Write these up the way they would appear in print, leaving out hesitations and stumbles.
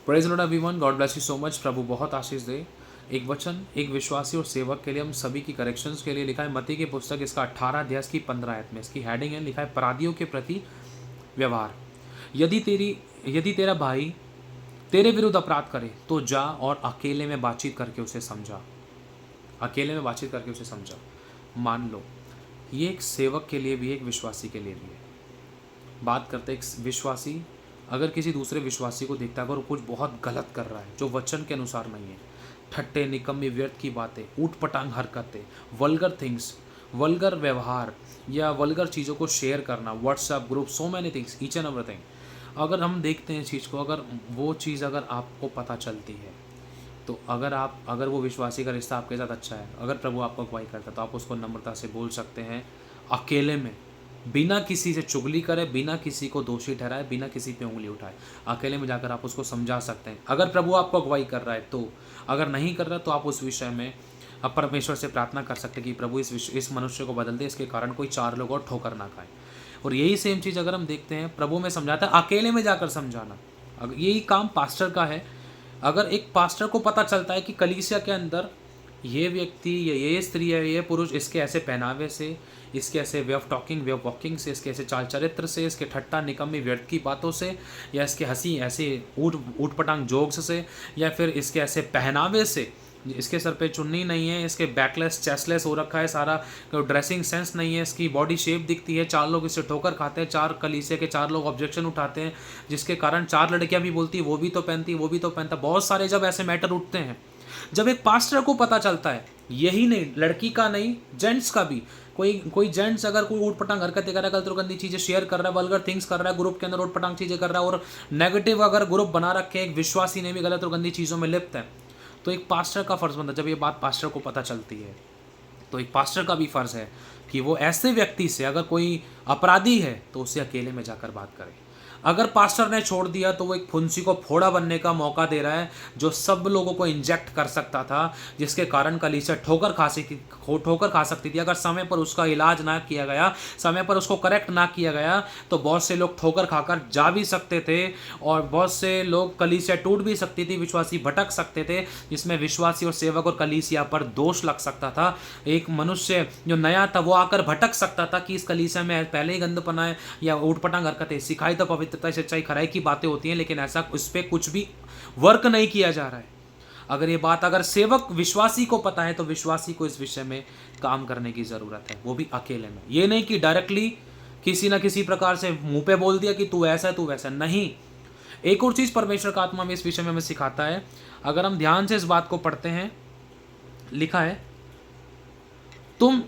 Praise Lord everyone, God bless you so much. प्रभु बहुत आशीष दे। एक वचन एक विश्वासी और सेवक के लिए, हम सभी की करेक्शंस के लिए लिखा है मत्ती की पुस्तक, इसका 18 अध्याय की 15 आयत में इसकी हेडिंग है, लिखा है अपराधियों के प्रति व्यवहार। यदि तेरा भाई तेरे विरुद्ध अपराध करे तो जा और अकेले में बातचीत करके उसे समझा। अकेले में बातचीत करके उसे समझा। मान लो, ये एक सेवक के लिए भी है, एक विश्वासी के लिए भी है। बात करते एक विश्वासी अगर किसी दूसरे विश्वासी को देखता है, अगर वो कुछ बहुत गलत कर रहा है जो वचन के अनुसार नहीं है, ठट्टे निकम्मी व्यर्थ की बातें, ऊट पटांग हरकतें, वल्गर थिंग्स, वल्गर व्यवहार या वल्गर चीज़ों को शेयर करना, WhatsApp group, so many things, each and everything, अगर हम देखते हैं इस चीज़ को, अगर वो चीज़ अगर आपको पता चलती है, तो अगर वो विश्वासी का रिश्ता आपके साथ अच्छा है, अगर प्रभु आपको अगुवाई करता है, तो आप उसको नम्रता से बोल सकते हैं, अकेले में, बिना किसी से चुगली करे, बिना किसी को दोषी ठहराए, बिना किसी पे उंगली उठाए, अकेले में जाकर आप उसको समझा सकते हैं। अगर प्रभु आपको अगुवाई कर रहा है तो, अगर नहीं कर रहा तो आप उस विषय में अब परमेश्वर से प्रार्थना कर सकते हैं कि प्रभु इस मनुष्य को बदल दे, इसके कारण कोई 4 लोग और ठोकर ना खाए। और यही सेम चीज़ अगर हम देखते हैं, प्रभु में समझाता है अकेले में जाकर समझाना। अगर यही काम पास्टर का है, अगर एक पास्टर को पता चलता है कि कलीसिया के अंदर ये व्यक्ति, ये स्त्री है, ये पुरुष, इसके ऐसे पहनावे से, इसके ऐसे way of talking, way of walking से, इसके ऐसे चाल चरित्र से, इसके ठट्टा निकम्मी व्यर्थ की बातों से, या इसके हंसी ऐसे ऊट पटांग जोक्स से, या फिर इसके ऐसे पहनावे से, इसके सर पे चुन्नी नहीं है, इसके बैकलेस चेस्टलेस हो रखा है सारा, ड्रेसिंग सेंस नहीं है, इसकी बॉडी शेप दिखती है, 4 लोग इससे ठोकर खाते हैं, 4 कलीसिया के 4 लोग ऑब्जेक्शन उठाते हैं, जिसके कारण 4 लड़कियां भी बोलती है वो भी तो पहनती, वो भी तो पहनता, बहुत सारे जब ऐसे मैटर उठते हैं, जब एक पास्टर को पता चलता है, यही नहीं, लड़की का नहीं, जेंट्स का भी, कोई जेंट्स अगर कोई ऊट पटांग हरकतें कर रहा है, गलत और गंदी चीज़ें शेयर कर रहा है, वल्गर थिंग्स कर रहा है, ग्रुप के अंदर ऊट पटांग चीज़ें कर रहा है, और नेगेटिव अगर ग्रुप बना रखे, एक विश्वासी ने भी गलत और गंदी चीज़ों में लिप्त है, तो एक पास्टर का फर्ज बनता है, जब ये बात पास्टर को पता चलती है, तो एक पास्टर का भी फर्ज है कि वो ऐसे व्यक्ति से, अगर कोई अपराधी है तो उसे अकेले में जाकर बात करे। अगर पास्टर ने छोड़ दिया तो वो एक फुंसी को फोड़ा बनने का मौका दे रहा है, जो सब लोगों को इंजेक्ट कर सकता था, जिसके कारण कलीसिया ठोकर खा सकती थी। अगर समय पर उसका इलाज ना किया गया, समय पर उसको करेक्ट ना किया गया, तो बहुत से लोग ठोकर खाकर जा भी सकते थे, और बहुत से लोग, कलीसिया टूट भी सकती थी, विश्वासी भटक सकते थे, जिसमें विश्वासी और सेवक और कलीसिया पर दोष लग सकता था। एक मनुष्य जो नया था वो आकर भटक सकता था कि इस कलीसिया में पहले ही गंदपना है या ऊटपटांग हरकतें सिखाई, तो पवित्रता सच्चाई खराई की बातें होती हैं, लेकिन ऐसा उस पर कुछ भी वर्क नहीं किया जा रहा है। अगर ये बात अगर सेवक विश्वासी को पता है, तो विश्वासी को इस विषय में काम करने की जरूरत है, वो भी अकेले में। ये नहीं कि डायरेक्टली किसी ना किसी प्रकार से मुंह पे बोल दिया कि तू ऐसा है, तू वैसा नहीं। एक और चीज परमेश्वर का आत्मा में इस विषय में हमें सिखाता है, अगर हम ध्यान से इस बात को पढ़ते हैं, लिखा है, तुम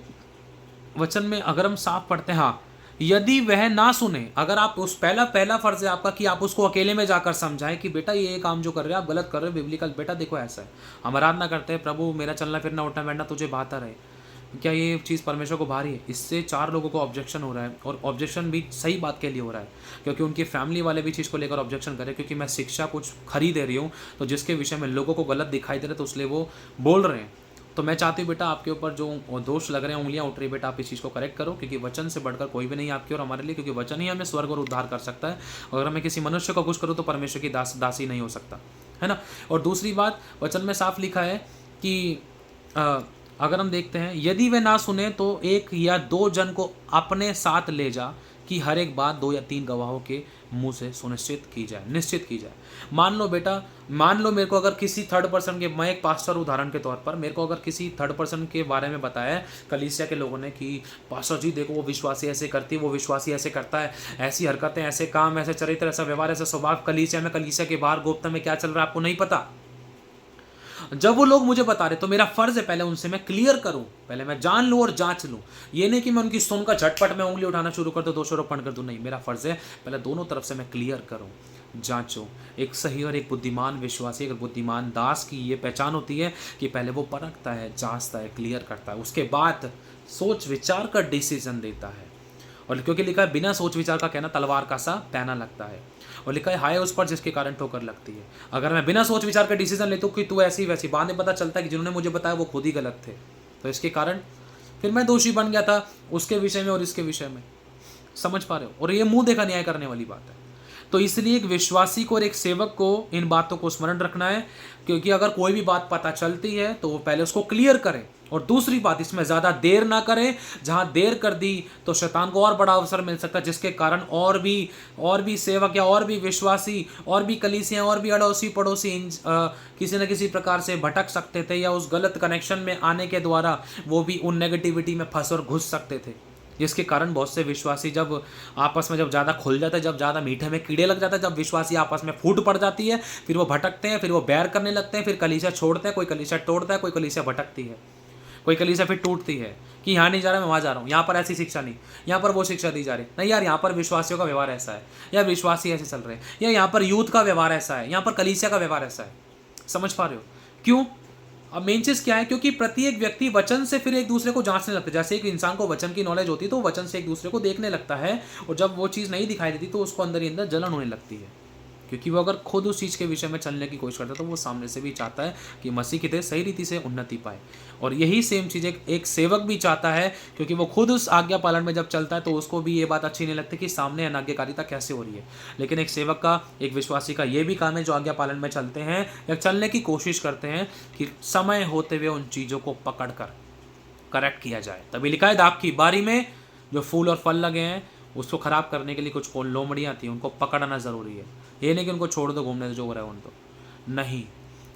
वचन में अगर हम साफ पढ़ते हैं, हाँ, यदि वह ना सुने, अगर आप उस पहला फर्ज है आपका कि आप उसको अकेले में जाकर समझाएं कि बेटा ये काम जो कर रहे हो आप गलत कर रहे हो, बिब्लिकल, बेटा देखो ऐसा है। हम आराधना करते हैं, प्रभु मेरा चलना फिरना उठना बैठना तुझे भाता रहे, क्या ये चीज़ परमेश्वर को भारी है? इससे 4 लोगों को ऑब्जेक्शन हो रहा है, और ऑब्जेक्शन भी सही बात के लिए हो रहा है, क्योंकि उनकी फैमिली वाले भी चीज़ को लेकर ऑब्जेक्शन करें, क्योंकि मैं शिक्षा कुछ खरी दे रही हूँ, तो जिसके विषय में लोगों को गलत दिखाई दे रहा है, तो इसलिए वो बोल रहे हैं। तो मैं चाहती हूँ बेटा, आपके ऊपर जो दोष लग रहे हैं, उंगलियां उठ रही है, बेटा आप इस चीज़ को करेक्ट करो, क्योंकि वचन से बढ़कर कोई भी नहीं आपकी और हमारे लिए, क्योंकि वचन ही हमें स्वर्ग और उद्धार कर सकता है। अगर मैं किसी मनुष्य को खुश करूँ तो परमेश्वर की दासी नहीं हो सकता, है ना। और दूसरी बात, वचन में साफ लिखा है कि अगर हम देखते हैं, यदि वे ना सुने तो 1 या 2 जन को अपने साथ ले जा, कि हर एक बात 2 या 3 गवाहों के मुंह से निश्चित की जाए। मान लो बेटा, मान लो मेरे को अगर किसी थर्ड पर्सन के, मैं एक पास्टर उदाहरण के तौर पर, मेरे को अगर किसी थर्ड पर्सन के बारे में बताया कलीसिया के लोगों ने कि पास्टर जी देखो वो विश्वासी ऐसे करती है, वो विश्वासी ऐसे करता है, ऐसी हरकतें, ऐसे काम, ऐसे चरित्र, ऐसा व्यवहार, ऐसा स्वभाव, कलीसिया के बाहर गुप्त में क्या चल रहा है आपको नहीं पता। जब वो लोग मुझे बता रहे, तो मेरा फर्ज है पहले उनसे मैं क्लियर करूं, पहले मैं जान लूं और जांच लूं। ये नहीं कि मैं उनकी सुनकर झटपट में उंगली उठाना शुरू कर दूं, दोषारोपण कर दूं, नहीं, मेरा फर्ज है पहले दोनों तरफ से मैं क्लियर करूं, जांचो। एक सही और एक बुद्धिमान विश्वासी, अगर बुद्धिमान दास की ये पहचान होती है कि पहले वो परखता है, जांचता है, क्लियर करता है, उसके बाद सोच विचार कर डिसीजन देता है। और क्योंकि लिखा है, बिना सोच विचार का कहना तलवार का सा पैना लगता है, और लिखा है हाय उस पर जिसके कारण ठोकर लगती है। अगर मैं बिना सोच विचार के डिसीजन लेता हूँ कि तू ऐसी वैसी, बाद में पता चलता है कि जिन्होंने मुझे बताया वो खुद ही गलत थे, तो इसके कारण फिर मैं दोषी बन गया था उसके विषय में और इसके विषय में। समझ पा रहे हो? और ये मुंह देखा न्याय करने वाली बात है। तो इसलिए एक विश्वासी को और एक सेवक को इन बातों को स्मरण रखना है, क्योंकि अगर कोई भी बात पता चलती है तो वो पहले उसको क्लियर करे, और दूसरी बात, इसमें ज़्यादा देर ना करें। जहाँ देर कर दी तो शैतान को और बड़ा अवसर मिल सकता है, जिसके कारण और भी सेवक या और भी विश्वासी और भी कलीसियाँ और भी अड़ोसी पड़ोसी किसी न किसी प्रकार से भटक सकते थे, या उस गलत कनेक्शन में आने के द्वारा वो भी उन नेगेटिविटी में फंस और घुस सकते थे, जिसके कारण बहुत से विश्वासी जब आपस में जब ज़्यादा खुल जाते हैं, जब ज़्यादा मीठे में कीड़े लग जाते हैं, जब विश्वासी आपस में फूट पड़ जाती है, फिर वो भटकते हैं, फिर वो बैर करने लगते हैं, फिर कलीसिया छोड़ते हैं, कोई कलीसिया तोड़ता है, कोई कलीसिया भटकती है, कोई कलीसिया फिर टूटती है कि यहाँ नहीं जा रहा मैं वहाँ जा रहा हूँ, यहाँ पर ऐसी शिक्षा नहीं, यहाँ पर वो शिक्षा दी जा रही नहीं, यार यहाँ पर विश्वासियों का व्यवहार ऐसा है, या विश्वासी ऐसे चल रहे हैं, या यहाँ पर यूथ का व्यवहार ऐसा है, यहाँ पर कलीसिया का व्यवहार ऐसा है। समझ पा रहे हो क्यों? अब मेन चीज़ क्या है, क्योंकि प्रत्येक व्यक्ति वचन से फिर एक दूसरे को जांचने लगता है। जैसे एक इंसान को वचन की नॉलेज होती है तो वचन से एक दूसरे को देखने लगता है, और जब वो चीज़ नहीं दिखाई देती तो उसको अंदर ही अंदर जलन होने लगती है, क्योंकि वो अगर खुद उस चीज़ के विषय में चलने की कोशिश करता है तो वो सामने से भी चाहता है कि मसीह की तरह सही रीति से उन्नति पाए। और यही सेम चीज़ एक सेवक भी चाहता है, क्योंकि वो खुद उस आज्ञा पालन में जब चलता है तो उसको भी ये बात अच्छी नहीं लगती कि सामने अनाज्ञाकारिता कैसे हो रही है। लेकिन एक सेवक का, एक विश्वासी का ये भी काम है, जो आज्ञा पालन में चलते हैं या चलने की कोशिश करते हैं, कि समय होते हुए उन चीज़ों को पकड़ कर करेक्ट किया जाए। तभी लिखा है, दाख की बारी में जो फूल और फल लगे हैं उसको खराब करने के लिए कुछ लोमड़ियाँ थी, उनको पकड़ना ज़रूरी है। ये नहीं कि उनको छोड़ दो घूमने जो हो रहा है उनको, नहीं,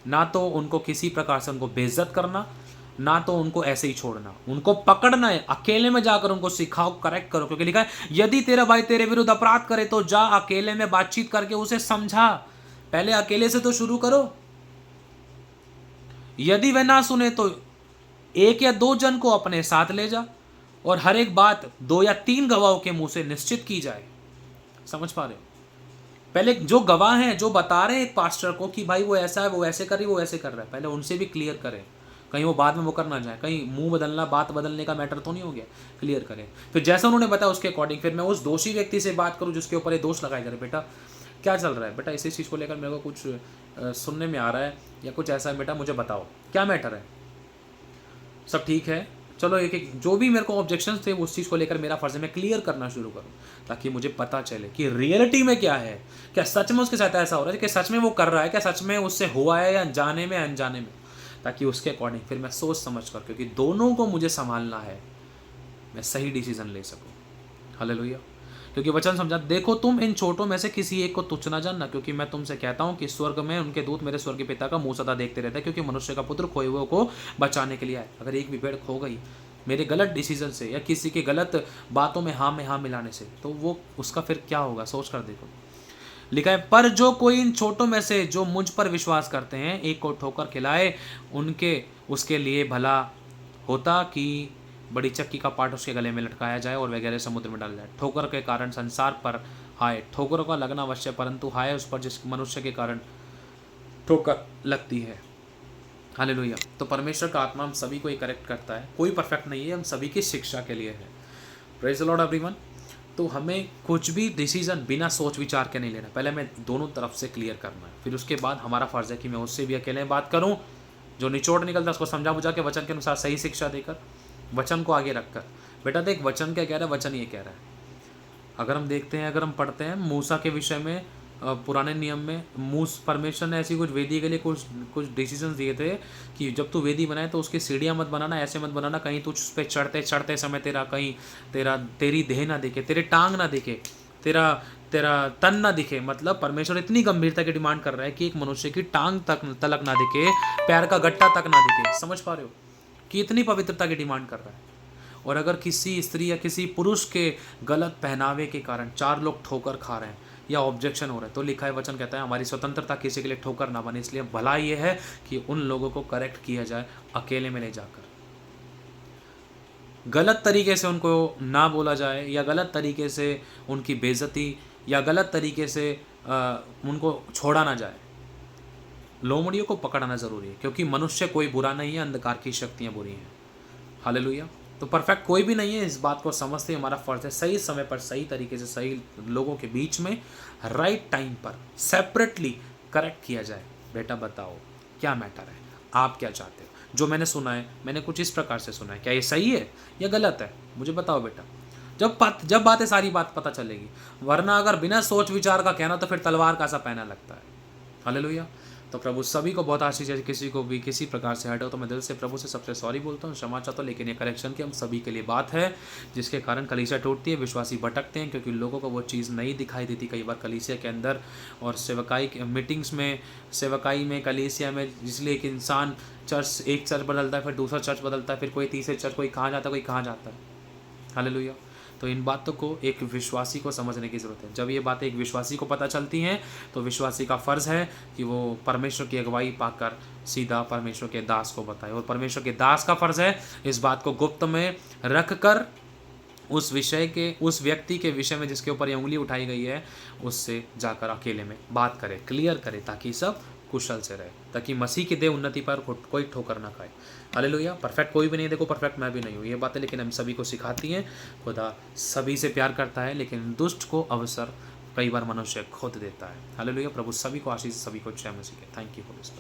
ना तो उनको किसी प्रकार से उनको बेइज्जत करना, ना तो उनको ऐसे ही छोड़ना, उनको पकड़ना है, अकेले में जाकर उनको सिखाओ, करेक्ट करो, क्योंकि लिखा है यदि तेरा भाई तेरे विरुद्ध अपराध करे तो जा अकेले में बातचीत करके उसे समझा। पहले अकेले से तो शुरू करो, यदि वह ना सुने तो 1 या 2 जन को अपने साथ ले जा, और हर एक बात 2 या 3 गवाहों के मुंह से निश्चित की जाए। समझ पा रहे हो? पहले जो गवाह हैं, जो बता रहे हैं एक पास्टर को कि भाई वो ऐसा है, वो ऐसे कर रही, वो ऐसे कर रहा है, पहले उनसे भी क्लियर करें, कहीं वो बाद में मुकर ना जाए, कहीं मुंह बदलना, बात बदलने का मैटर तो नहीं हो गया। क्लियर करें, फिर जैसा उन्होंने बताया उसके अकॉर्डिंग फिर मैं उस दोषी व्यक्ति से बात करूँ जिसके ऊपर ये दोष लगाए जा रहे, बेटा क्या चल रहा है, बेटा इसी चीज़ को लेकर मेरे को कुछ सुनने में आ रहा है या कुछ ऐसा है, बेटा मुझे बताओ क्या मैटर है, सब ठीक है, चलो एक एक जो भी मेरे को ऑब्जेक्शंस थे उस चीज़ को लेकर मेरा फर्ज है मैं क्लियर करना शुरू करूँ, ताकि मुझे पता चले कि रियलिटी में क्या है, क्या सच में उसके साथ ऐसा हो रहा है, क्या सच में वो कर रहा है, क्या सच में उससे हुआ है या अनजाने में अनजाने में, ताकि उसके अकॉर्डिंग फिर मैं सोच समझ कर, क्योंकि दोनों को मुझे संभालना है, मैं सही डिसीजन ले सकूँ। हालेलुया। क्योंकि वचन समझा, देखो तुम इन छोटों में से किसी एक को तुच्छ न जानना, क्योंकि मैं तुमसे कहता हूँ कि स्वर्ग में उनके दूत मेरे स्वर्गीय पिता का मुंह सदा देखते रहते हैं, क्योंकि मनुष्य का पुत्र खोए हुए को बचाने के लिए आए। अगर एक भी भेड़ खो गई मेरे गलत डिसीजन से या किसी के गलत बातों में हाँ मिलाने से, तो वो उसका फिर क्या होगा, सोच कर देखो। लिखा है, पर जो कोई इन छोटों में से जो मुझ पर विश्वास करते हैं एक को ठोकर खिलाए, उसके लिए भला होता कि बड़ी चक्की का पाट उसके गले में लटकाया जाए और वह गहरे समुद्र में डाला जाए। ठोकर के कारण संसार पर हाय, ठोकरों का लगना अवश्य, परंतु हाय उस पर जिस मनुष्य के कारण ठोकर लगती है। हालेलुया। तो परमेश्वर का आत्मा हम सभी को ये करेक्ट करता है, कोई परफेक्ट नहीं है, हम सभी की शिक्षा के लिए है। Praise the Lord everyone. तो हमें कुछ भी डिसीजन बिना सोच विचार के नहीं लेना, पहले हमें दोनों तरफ से क्लियर करना है, फिर उसके बाद हमारा फर्ज है कि मैं उससे भी अकेले बात करूं, जो निचोड़ निकलता है उसको समझा बुझा के वचन के अनुसार सही शिक्षा देकर, वचन को आगे रखकर। बेटा देख वचन क्या कह रहा है, वचन ये कह रहा है। अगर हम देखते हैं, अगर हम पढ़ते हैं मूसा के विषय में, पुराने नियम में परमेश्वर ने ऐसी कुछ वेदी के लिए कुछ डिसीजंस दिए थे कि जब तू वेदी बनाए तो उसकी सीढ़ियाँ मत बनाना, ऐसे मत बनाना कहीं तू उस पर चढ़ते समय तेरी देह ना दिखे, तेरे टांग ना दिखे, तेरा तन ना दिखे। मतलब परमेश्वर इतनी गंभीरता की डिमांड कर रहा है कि एक मनुष्य की टांग तलक ना दिखे, पैर का गट्टा तक ना दिखे। समझ पा रहे हो कि इतनी पवित्रता की डिमांड कर रहा है। और अगर किसी स्त्री या किसी पुरुष के गलत पहनावे के कारण 4 लोग ठोकर खा रहे हैं या ऑब्जेक्शन हो रहा है, तो लिखा है, वचन कहता है हमारी स्वतंत्रता किसी के लिए ठोकर ना बने, इसलिए भला ये है कि उन लोगों को करेक्ट किया जाए अकेले में ले जाकर, गलत तरीके से उनको ना बोला जाए या गलत तरीके से उनकी बेइज्जती या गलत तरीके से उनको छोड़ा ना जाए। लोमड़ियों को पकड़ना ज़रूरी है, क्योंकि मनुष्य कोई बुरा नहीं है, अंधकार की शक्तियाँ बुरी हैं। हालेलुया। तो परफेक्ट कोई भी नहीं है, इस बात को समझते हमारा फर्ज है सही समय पर सही तरीके से सही लोगों के बीच में राइट टाइम पर सेपरेटली करेक्ट किया जाए। बेटा बताओ क्या मैटर है, आप क्या चाहते हो, जो मैंने सुना है मैंने कुछ इस प्रकार से सुना है, क्या ये सही है या गलत है, मुझे बताओ बेटा। जब बातें सारी बात पता चलेगी, वरना अगर बिना सोच विचार का कहना तो फिर तलवार का सा पहना लगता है। हालेलुया। तो प्रभु सभी को बहुत आशीष है। किसी को भी किसी प्रकार से हटे हो तो मैं दिल से प्रभु से सबसे सॉरी बोलता हूँ, क्षमा चाहता हूँ। लेकिन ये करेक्शन की हम सभी के लिए बात है, जिसके कारण कलीसिया टूटती है, विश्वासी भटकते हैं, क्योंकि लोगों को वो चीज़ नहीं दिखाई देती कई बार कलीसिया के अंदर और सेवकाई मीटिंग्स में, सेवकाई में, कलीसिया में। इसलिए एक इंसान एक चर्च बदलता है, फिर दूसरा चर्च बदलता है, फिर कोई तीसरे चर्च, कोई कहाँ जाता है, कोई कहाँ जाता है। हालेलुया। तो इन बातों को एक विश्वासी को समझने की ज़रूरत है। जब ये बातें एक विश्वासी को पता चलती हैं तो विश्वासी का फ़र्ज़ है कि वो परमेश्वर की अगुवाई पाकर सीधा परमेश्वर के दास को बताए, और परमेश्वर के दास का फ़र्ज़ है इस बात को गुप्त में रख कर उस व्यक्ति के विषय में जिसके ऊपर ये उंगली उठाई गई है, उससे जाकर अकेले में बात करे, क्लियर करे, ताकि सब कुशल से रहे, ताकि मसीह की देह उन्नति पर कोई ठोकर ना खाए। हालेलुया। परफेक्ट कोई भी नहीं, देखो परफेक्ट मैं भी नहीं हूँ, ये बातें लेकिन हम सभी को सिखाती हैं। खुदा सभी से प्यार करता है, लेकिन दुष्ट को अवसर कई बार मनुष्य खुद देता है। हालेलुया। प्रभु सभी को आशीष, सभी को जय मसीह के। Thank you for this.